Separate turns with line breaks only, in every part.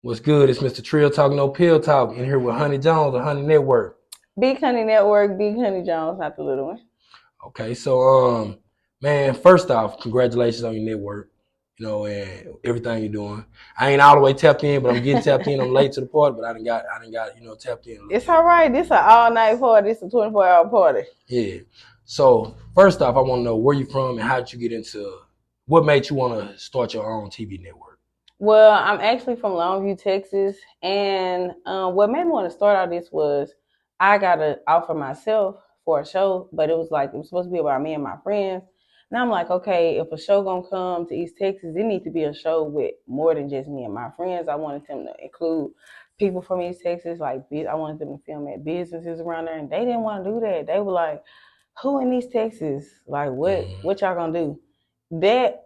What's good? It's Mr. Trill talking no pill talk in here with Honey Jones of Honey Network.
Big Honey Network, Big Honey Jones, not the little one.
Okay, so man, first off, congratulations on your network. And everything you're doing. I ain't all the way tapped in, but I'm getting tapped in. I'm late to the party, but I done got tapped in a little
It's
bit.
all right. This an all night party. This a 24-hour party.
Yeah. So first off, I want to know where you from and how did you get into what made you want to start your own TV network?
Well, I'm actually from Longview, Texas, and what made me want to start all this was I got an offer myself for a show, but it was supposed to be about me and my friends. And I'm like, okay, if a show gonna come to East Texas, it needs to be a show with more than just me and my friends. I wanted them to include people from East Texas, I wanted them to film at businesses around there, and they didn't want to do that. They were like, "Who in East Texas? Like, what y'all gonna do?" That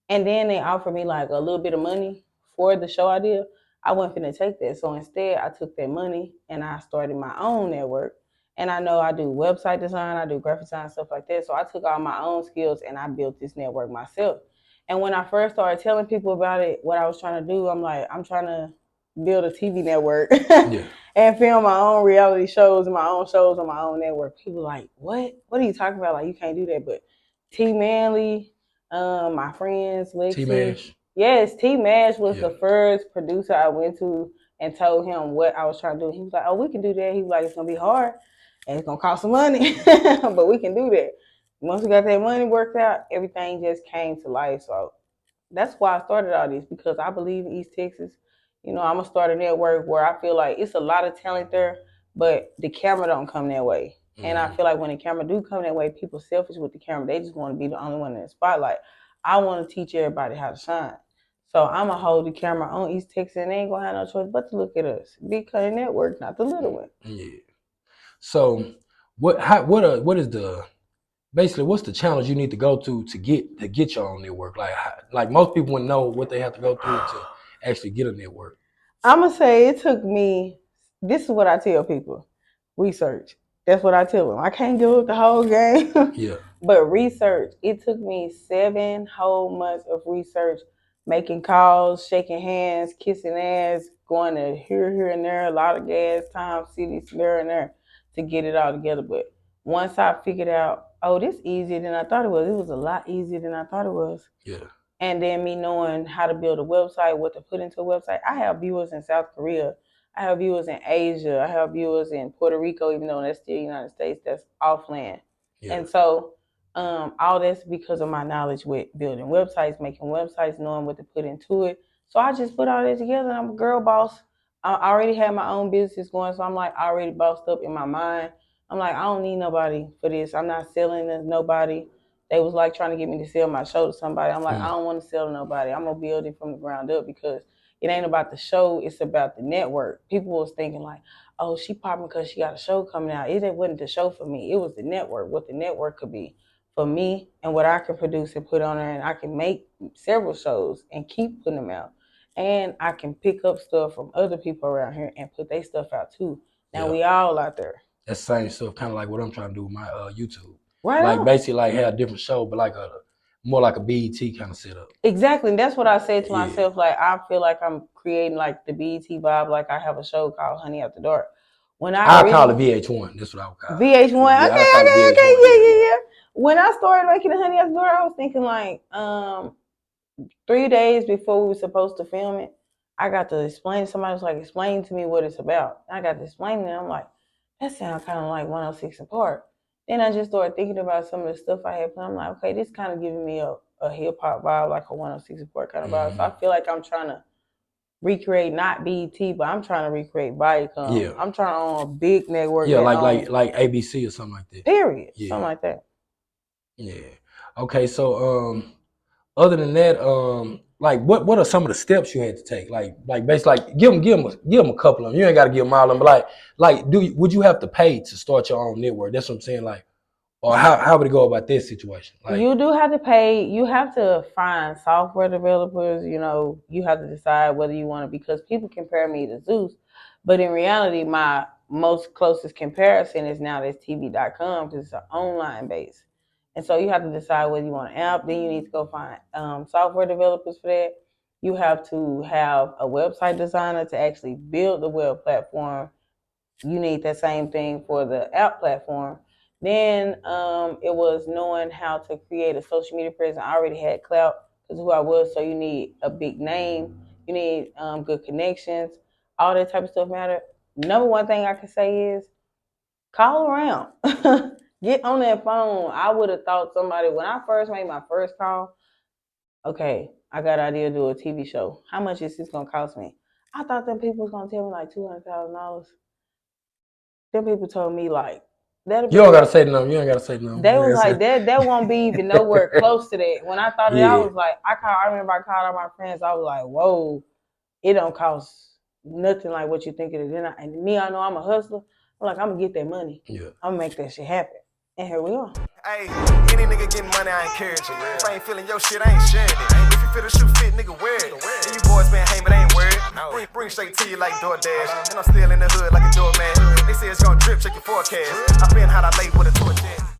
and then they offered me like a little bit of money for the show idea. I wasn't finna take that. So instead, I took that money and I started my own network. And I know I do website design, I do graphic design, stuff like that. So I took all my own skills and I built this network myself. And when I first started telling people about it, what I was trying to do, I'm like, I'm trying to build a TV network
Yeah.
and film my own reality shows and my own shows on my own network. People like, what? What are you talking about? Like, you can't do that. But T Manley, my friends,
T
Lexi.
Mash.
Yes, T Mash was
Yeah.
the first producer I went to and told him what I was trying to do. He was like, "Oh, we can do that." He was like, "It's gonna be hard and it's gonna cost some money, but we can do that." Once we got that money worked out, everything just came to life. So that's why I started all this because I believe in East Texas. I'm gonna start a network where I feel like it's a lot of talent there, but the camera don't come that way. And I feel like when the camera do come that way, people selfish with the camera. They just want to be the only one in the spotlight. I want to teach everybody how to shine. So I'm gonna hold the camera on East Texas, and they ain't gonna have no choice but to look at us. Big Honey Network, not the little one.
Yeah. So what is the basically what's the challenge you need to go to get your own network? Like most people wouldn't know what they have to go through to actually get a network.
I'm gonna say it took me. This is what I tell people: research. That's what I tell them. I can't do it the whole game.
Yeah.
But research. It took me 7 whole months of research, making calls, shaking hands, kissing ass, going to here, and there, a lot of gas time, cities there and there to get it all together. But once I figured out, oh, this easier than I thought it was. It was a lot easier than I thought it was.
Yeah.
And then me knowing how to build a website, what to put into a website. I have viewers in South Korea. I have viewers in Asia. I have viewers in Puerto Rico, even though that's still United States, that's off land.
Yeah.
And so all that's because of my knowledge with building websites, making websites, knowing what to put into it. So I just put all that together and I'm a girl boss. I already had my own business going, so I'm like already bossed up in my mind. I'm like, I don't need nobody for this. I'm not selling to nobody. They was like trying to get me to sell my show to somebody. I'm like, I don't want to sell to nobody. I'm gonna build it from the ground up because it ain't about the show, it's about the network. People was thinking like, oh, she popping because she got a show coming out. It wasn't the show for me. It was the network, what the network could be for me and what I can produce and put on there. And I can make several shows and keep putting them out. And I can pick up stuff from other people around here and put their stuff out too. Now we all out there.
That same stuff, kind of like what I'm trying to do with my YouTube.
Right
like
on.
basically like have a different show, but like more like a BET kind of setup.
Exactly. And that's what I said to myself. Like I feel like I'm creating like the BET vibe. Like I have a show called Honey After Dark. When
I call it VH1. That's what I would call it.
VH1.
Yeah,
Okay. Yeah. When I started making the Honey After Dark, I was thinking like 3 days before we were supposed to film it, I got to explain. Somebody was like, explain to me what it's about. And I got to explain it. I'm like, that sounds kind of like 106 & Park. Then I just started thinking about some of the stuff I had planned. I'm like, okay, this kind of giving me a hip hop vibe, like a 106 & Park kind of vibe. So I feel like I'm trying to recreate not BET, but I'm trying to recreate Viacom.
Yeah.
I'm trying to own a big network.
Yeah, like ABC or something like that.
Period. Yeah. Something like that.
Yeah. Okay, so other than that, like what are some of the steps you had to take? Like basically, like give them a couple of them. You ain't got to give them all of them, but would you have to pay to start your own network? That's what I'm saying. Like, or how would it go about this situation? Like,
you do have to pay. You have to find software developers. You have to decide whether you want to, because people compare me to Zeus, but in reality, my most closest comparison is now this TV.com because it's an online base. And so you have to decide whether you want an app. Then you need to go find software developers for that. You have to have a website designer to actually build the web platform. You need that same thing for the app platform. Then it was knowing how to create a social media presence. I already had clout because who I was, so you need a big name. You need good connections. All that type of stuff matter. Number one thing I can say is call around. Get on that phone. I would have thought somebody, when I first made my first call, okay, I got an idea to do a TV show. How much is this going to cost me? I thought them people was going to tell me like $200,000. Them people told me like,
You don't gotta say no. You ain't gotta say no.
they was like, that won't be even nowhere close to that. When I thought it, I
Yeah.
was like, I remember I called all my friends. I was like, whoa, it don't cost nothing like what you think it is. And me, I know I'm a hustler. I'm like, I'm gonna get that money.
Yeah.
I'm gonna make that shit happen. And here we are.
Hey, any nigga getting money, I encourage it. If I ain't feeling your shit, I ain't sharing it. If you feel the shoe fit, nigga, wear it. And you boys been hanging, but ain't worried. Bring straight to you like DoorDash. And I'm still in the hood like a doorman. They say it's gonna drip, check your forecast. I been how I lay with a torch.